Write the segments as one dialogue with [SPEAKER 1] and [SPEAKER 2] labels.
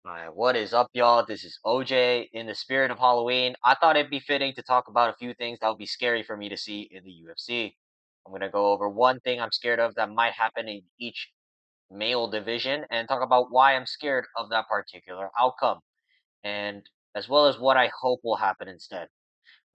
[SPEAKER 1] Alright, what is up, y'all? This is OJ. In the spirit of Halloween, I thought it'd be fitting to talk about a few things that would be scary for me to see in the UFC. I'm gonna go over one thing I'm scared of that might happen in each male division and talk about why I'm scared of that particular outcome, and as well as what I hope will happen instead.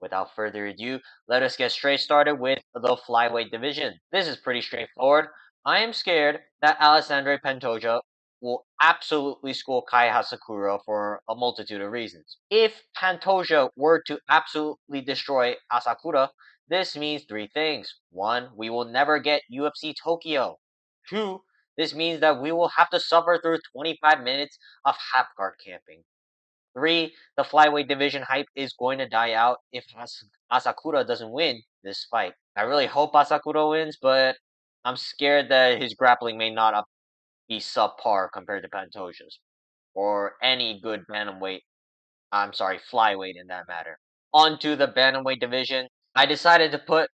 [SPEAKER 1] Without further ado, let us get straight started with the flyweight division. This is pretty straightforward. I am scared that Alessandro Pantoja will absolutely school Kai Hasakura for a multitude of reasons. If Pantoja were to absolutely destroy Asakura, this means three things. One, we will never get UFC Tokyo. Two, this means that we will have to suffer through 25 minutes of half guard camping. Three, the flyweight division hype is going to die out if Asakura doesn't win this fight. I really hope Asakura wins, but I'm scared that his grappling may not be subpar compared to Pantoja's or any good bantamweight. I'm sorry, flyweight in that matter. On to the bantamweight division. I decided to put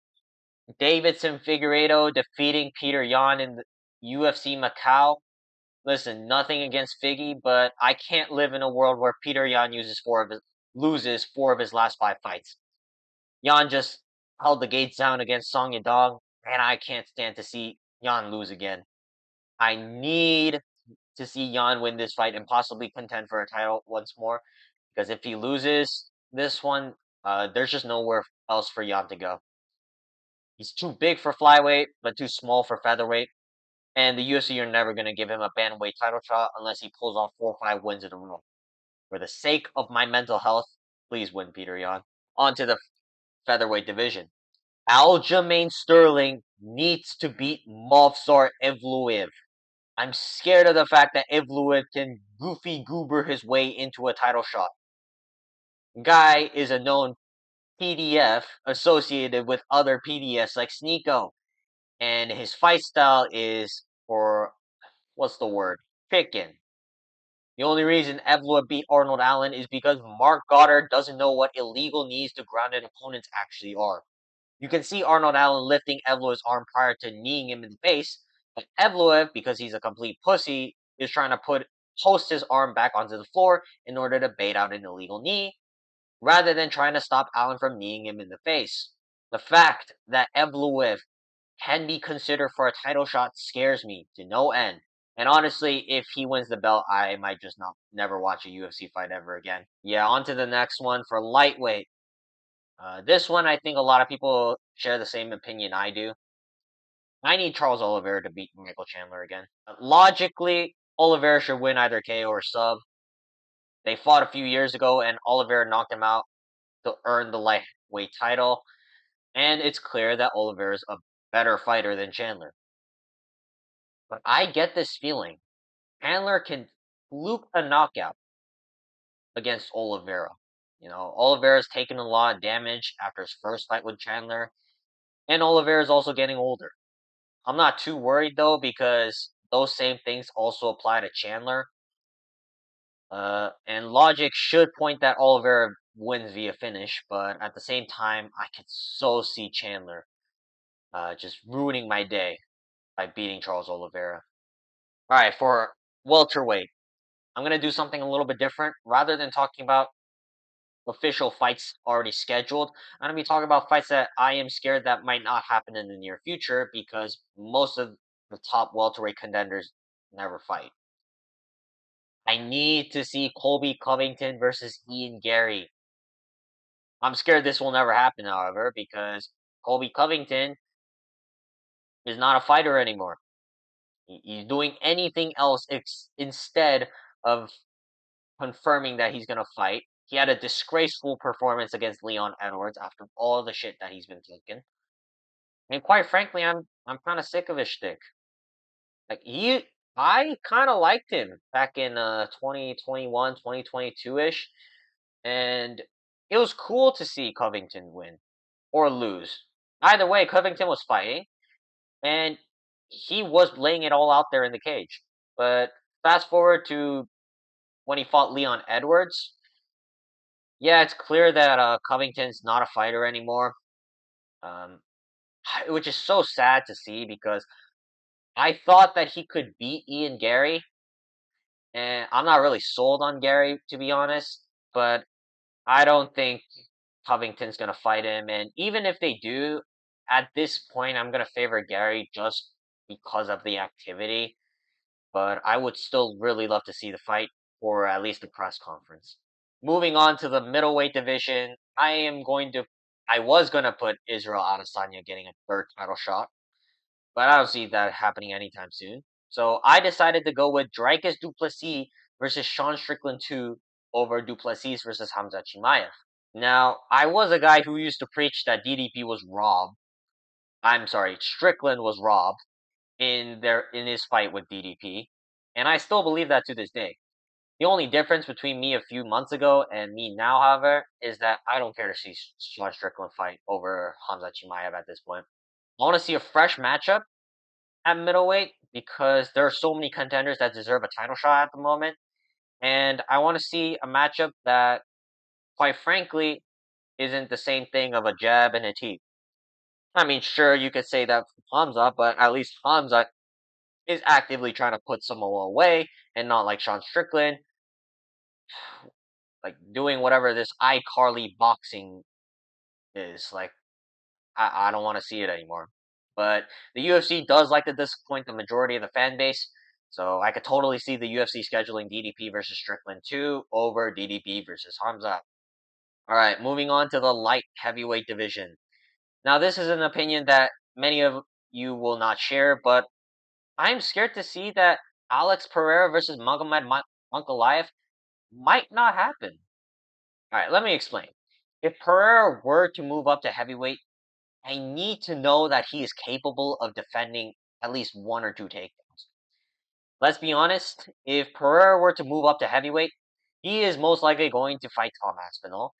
[SPEAKER 1] Davidson Figueiredo defeating Peter Yan in the UFC Macau. Listen, nothing against Figgy, but I can't live in a world where Peter Yan loses four of his last five fights. Yan just held the gates down against Song Yadong, and I can't stand to see Yan lose again. I need to see Yan win this fight and possibly contend for a title once more, because if he loses this one, there's just nowhere else for Yan to go. He's too big for flyweight, but too small for featherweight. And the UFC are never going to give him a bantamweight title shot unless he pulls off 4 or 5 wins in a row. For the sake of my mental health, please win, Peter Yan. On to the featherweight division. Aljamain Sterling needs to beat Movsar Evloev. I'm scared of the fact that Evloev can goofy goober his way into a title shot. Guy is a known PDF associated with other PDFs like Sneeko, and his fight style is for what's the word? Chicken. The only reason Evloev beat Arnold Allen is because Mark Goddard doesn't know what illegal knees to grounded opponents actually are. You can see Arnold Allen lifting Evloev's arm prior to kneeing him in the face, but Evloev, because he's a complete pussy, is trying to post his arm back onto the floor in order to bait out an illegal knee, rather than trying to stop Allen from kneeing him in the face. The fact that Evloev can be considered for a title shot scares me to no end. And honestly, if he wins the belt, I might just not never watch a UFC fight ever again. Yeah, on to the next one for lightweight. This one, I think a lot of people share the same opinion I do. I need Charles Oliveira to beat Michael Chandler again. Logically, Oliveira should win either KO or sub. They fought a few years ago, and Oliveira knocked him out to earn the lightweight title. And it's clear that Oliveira's a better fighter than Chandler. But I get this feeling Chandler can fluke a knockout against Oliveira. Oliveira's taken a lot of damage after his first fight with Chandler, and Oliveira's also getting older. I'm not too worried though because those same things also apply to Chandler. And logic should point that Oliveira wins via finish, but at the same time, I could so see Chandler just ruining my day by beating Charles Oliveira. All right, for welterweight, I'm gonna do something a little bit different. Rather than talking about official fights already scheduled, I'm gonna be talking about fights that I am scared that might not happen in the near future because most of the top welterweight contenders never fight. I need to see Colby Covington versus Ian Gary. I'm scared this will never happen, however, because Colby Covington is not a fighter anymore. He's doing anything else instead of confirming that he's gonna fight. He had a disgraceful performance against Leon Edwards after all the shit that he's been taking. And quite frankly, I'm kind of sick of his shtick. Like I kind of liked him back in 2021, 2022-ish, and it was cool to see Covington win or lose. Either way, Covington was fighting, and he was laying it all out there in the cage. But fast forward to when he fought Leon Edwards, yeah, it's clear that Covington's not a fighter anymore, um, which is so sad to see because I thought that he could beat Ian Gary, And I'm not really sold on Gary, to be honest, but I don't think Covington's gonna fight him. And even if they do, at this point, I'm gonna favor Gary just because of the activity. But I would still really love to see the fight or at least the press conference. Moving on to the middleweight division, I was gonna put Israel Adesanya getting a third title shot, but I don't see that happening anytime soon. So I decided to go with Dricus Du Plessis versus Sean Strickland 2 over Du Plessis versus Hamza Chimaev. Now, I was a guy who used to preach that DDP was robbed. I'm sorry, Strickland was robbed in his fight with DDP, and I still believe that to this day. The only difference between me a few months ago and me now, however, is that I don't care to see Sean Strickland fight over Hamza Chimaev at this point. I want to see a fresh matchup at middleweight because there are so many contenders that deserve a title shot at the moment, and I want to see a matchup that, quite frankly, isn't the same thing of a jab and a teep. I mean, sure, you could say that for Hamza, but at least Hamza is actively trying to put Samoa away and not like Sean Strickland, like doing whatever this iCarly boxing is. Like, I don't want to see it anymore. But the UFC does like to disappoint the majority of the fan base, so I could totally see the UFC scheduling DDP versus Strickland 2 over DDP versus Hamza. All right, moving on to the light heavyweight division. Now, this is an opinion that many of you will not share, but I'm scared to see that Alex Pereira versus Ankalaev might not happen. All right, let me explain. If Pereira were to move up to heavyweight, I need to know that he is capable of defending at least one or two takedowns. Let's be honest, if Pereira were to move up to heavyweight, he is most likely going to fight Tom Aspinall.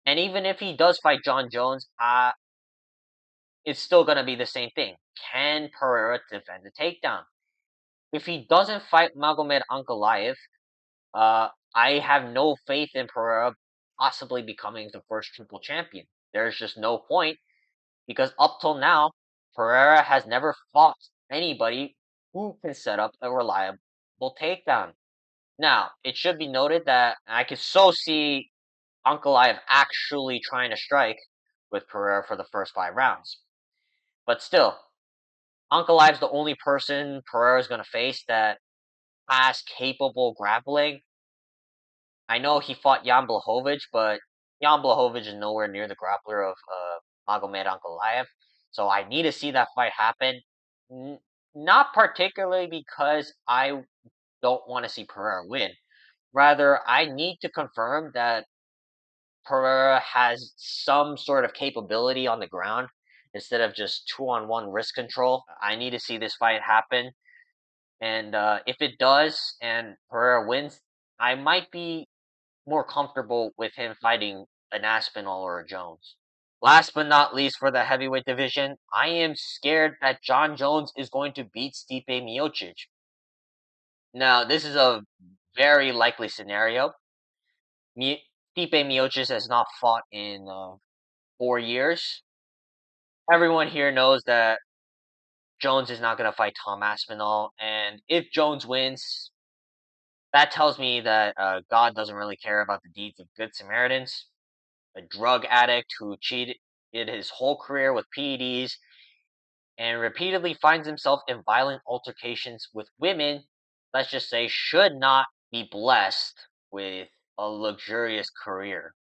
[SPEAKER 1] And even if he does fight John Jones, it's still going to be the same thing. Can Pereira defend the takedown? If he doesn't fight Magomed Ankalaev, I have no faith in Pereira possibly becoming the first triple champion. There's just no point because up till now, Pereira has never fought anybody who can set up a reliable takedown. Now, it should be noted that I can so see Ankalaev actually trying to strike with Pereira for the first 5 rounds. But still, Ankalaev's the only person Pereira's going to face that has capable grappling. I know he fought Jan Blachowicz, but Jan Blachowicz is nowhere near the grappler of Magomed Ankalaev. So I need to see that fight happen. N- Not particularly because I don't want to see Pereira win. Rather, I need to confirm that Pereira has some sort of capability on the ground instead of just 2-on-1 wrist control. I need to see this fight happen. And if it does and Pereira wins, I might be more comfortable with him fighting an Aspinall or a Jones. Last but not least for the heavyweight division, I am scared that John Jones is going to beat Stipe Miocic. Now, this is a very likely scenario. Stipe Miocic has not fought in 4 years. Everyone here knows that Jones is not going to fight Tom Aspinall, and if Jones wins, that tells me that God doesn't really care about the deeds of good Samaritans. A drug addict who cheated his whole career with PEDs and repeatedly finds himself in violent altercations with women, let's just say, should not be blessed with a luxurious career.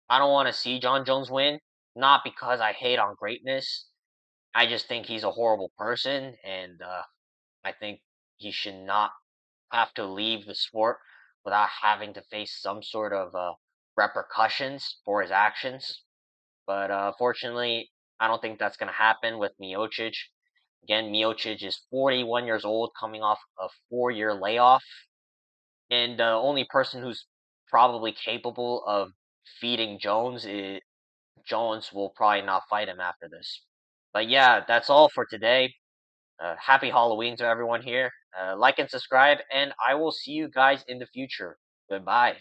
[SPEAKER 1] I don't want to see John Jones win, not because I hate on greatness. I just think he's a horrible person, and I think he should not have to leave the sport without having to face some sort of repercussions for his actions. But fortunately, I don't think that's going to happen with Miocic. Again, Miocic is 41 years old, coming off a 4-year layoff, and the only person who's probably capable of feeding Jones will probably not fight him after this. But yeah, that's all for today. Happy Halloween to everyone here. Like and subscribe, and I will see you guys in the future. Goodbye.